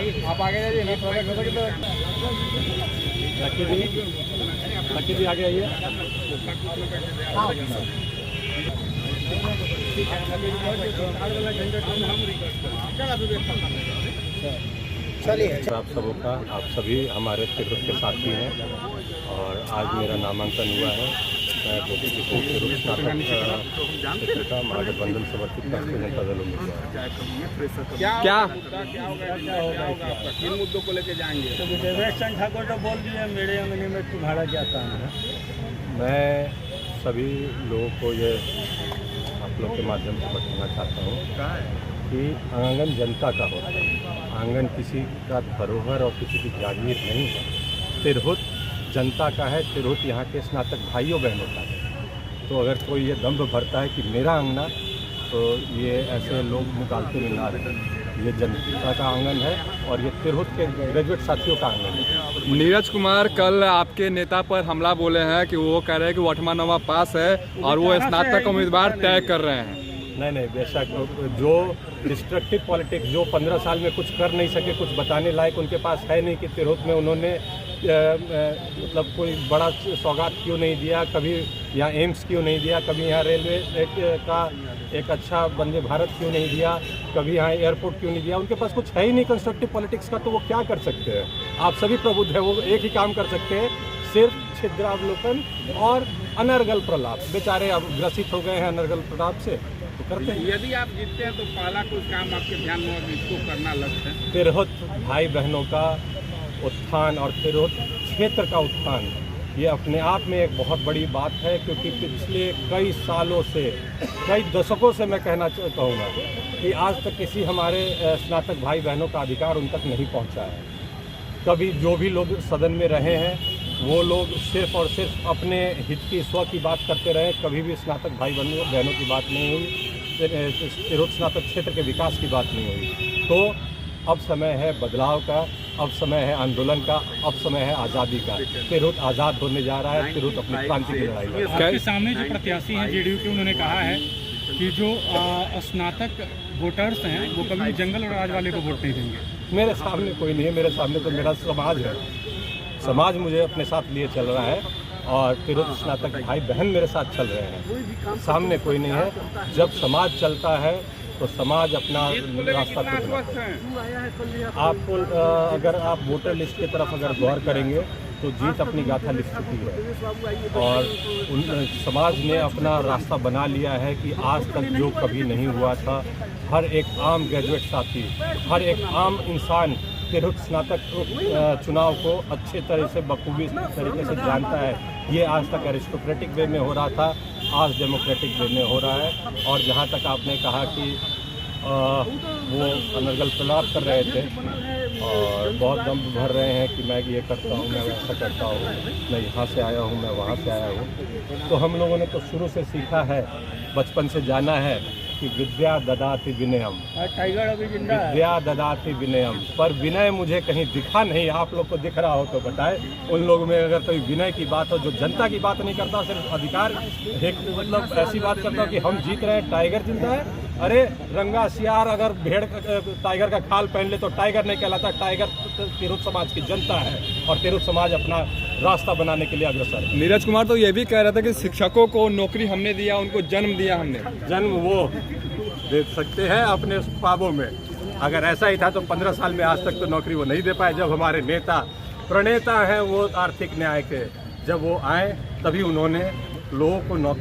आप आगे जाइए ना, थोड़ा लक्की जी आगे आइए। चलिए, आप सबों का, आप सभी हमारे तिरुत के साथी हैं और आज मेरा नामांकन हुआ है। मैं गोपी किशोर तिरुत स्नातक क्षेत्र का महागठबंधन समर्थित राष्ट्रीय जनता दल उम्मीदवार। क्या होगा, किन मुद्दों को लेके जाएंगे? तो देवेश चंद ठाकुर तो बोल दिए मेरे अंगने में तुम्हारा क्या काम है। मैं सभी लोगों को ये आप लोग के माध्यम से बताना चाहता हूँ कि आंगन जनता का होता है, आंगन किसी का धरोहर और किसी की जागीर नहीं है। तिरहुत जनता का है, तिरहुत यहाँ के स्नातक भाइयों बहनों का है। तो अगर कोई ये दम्भ भरता है कि मेरा आंगना, तो ये ऐसे लोग निकालते में ना रहे। ये जनता का आंगन है और ये तिरहुत के ग्रेजुएट साथियों का आंगन है। नीरज कुमार कल आपके नेता पर हमला बोले हैं कि वो कह रहे हैं कि वो 8वां 9वां पास है और वो स्नातक उम्मीदवार तय कर रहे हैं। नहीं, बेशक जो डिस्ट्रक्टिव पॉलिटिक्स, जो 15 साल में कुछ कर नहीं सके, कुछ बताने लायक उनके पास है नहीं कि तिरहुत में उन्होंने मतलब कोई बड़ा सौगात क्यों नहीं दिया, कभी यहाँ एम्स क्यों नहीं दिया, कभी यहाँ रेलवे का एक अच्छा वंदे भारत क्यों नहीं दिया, कभी यहाँ एयरपोर्ट क्यों नहीं दिया। उनके पास कुछ है ही नहीं कंस्ट्रक्टिव पॉलिटिक्स का, तो वो क्या कर सकते हैं? आप सभी प्रबुद्ध हैं, वो एक ही काम कर सकते हैं, सिर्फ छिद्रावलोकन और अनर्गल प्रलाप। बेचारे अब ग्रसित हो गए हैं अनर्गल प्रलाप से, तो करते हैं। यदि आप जीतते हैं तो पहला कोई काम आपके ध्यान में होगा, इसको करना लक्ष्य है? तिरहुत भाई बहनों का उत्थान और तिरहुत क्षेत्र का उत्थान, ये अपने आप में एक बहुत बड़ी बात है, क्योंकि पिछले कई सालों से, कई दशकों से मैं कहना चाहूँगा कि आज तक किसी हमारे स्नातक भाई बहनों का अधिकार उन तक नहीं पहुँचा है। कभी जो भी लोग सदन में रहे हैं वो लोग सिर्फ और सिर्फ अपने हित की, स्व की बात करते रहे, कभी भी स्नातक भाई बहनों की बात नहीं हुई, तिरहुत स्नातक क्षेत्र के विकास की बात नहीं हुई। तो अब समय है बदलाव का, अब समय है आंदोलन का, अब समय है आज़ादी का। तिरहुत आज़ाद होने जा रहा है, तिरहुत अपनी क्रांति की लड़ाई लड़ रहा है। आपके सामने जो प्रत्याशी हैं जेडीयू के, उन्होंने कहा है कि जो स्नातक वोटर्स हैं वो कभी जंगल और राज वाले को वोट नहीं देंगे। मेरे सामने कोई नहीं है, मेरे सामने तो मेरा समाज है। समाज मुझे अपने साथ लिए चल रहा है और तिरहुत स्नातक भाई बहन मेरे साथ चल रहे हैं। सामने कोई नहीं है। जब समाज चलता है तो समाज अपना रास्ता खुद बनाता है। आपको अगर आप वोटर लिस्ट की तरफ अगर गौर करेंगे तो जीत अपनी गाथा लिख चुकी है और समाज ने अपना रास्ता बना लिया है कि आज तक जो कभी नहीं हुआ था, हर एक आम ग्रेजुएट साथी, हर एक आम इंसान तिरहुत स्नातक चुनाव को अच्छे तरह से, बखूबी तरीके से जानता है। ये आज तक एरिस्टोक्रेटिक वे में हो रहा था, आज डेमोक्रेटिक वे में हो रहा है। और जहाँ तक आपने कहा कि वो अनर्गल प्रलाप कर रहे थे और बहुत दम भर रहे हैं कि मैं ये करता हूँ, मैं वैसा करता हूँ, मैं यहाँ से आया हूँ, मैं वहाँ से आया हूँ, तो हम लोगों ने तो शुरू से सीखा है, बचपन से जाना है कि विद्या ददाति विनयम, टाइगर अभी जिंदा है। विद्या ददाति विनयम, पर विनय मुझे कहीं दिखा नहीं। आप लोग को दिख रहा हो तो बताएं, उन लोगों में अगर कोई विनय की बात हो, जो जनता की बात नहीं करता, सिर्फ अधिकार, एक मतलब ऐसी बात करता हो कि हम जीत रहे हैं, टाइगर जिंदा है। अरे रंगा सियार अगर भेड़ टाइगर का खाल पहन ले तो टाइगर नहीं कहलाता। टाइगर तिरहुत समाज की जनता है और तिरहुत समाज अपना रास्ता बनाने के लिए अग्रसर है। नीरज कुमार तो ये भी कह रहे थे कि शिक्षकों को नौकरी हमने दिया, उनको जन्म दिया हमने। जन्म वो दे सकते हैं अपने ख्वाबों में। अगर ऐसा ही था तो 15 साल में आज तक तो नौकरी वो नहीं दे पाए। जब हमारे नेता प्रणेता हैं वो आर्थिक न्याय के, जब वो आए तभी उन्होंने लोगों को नौकरी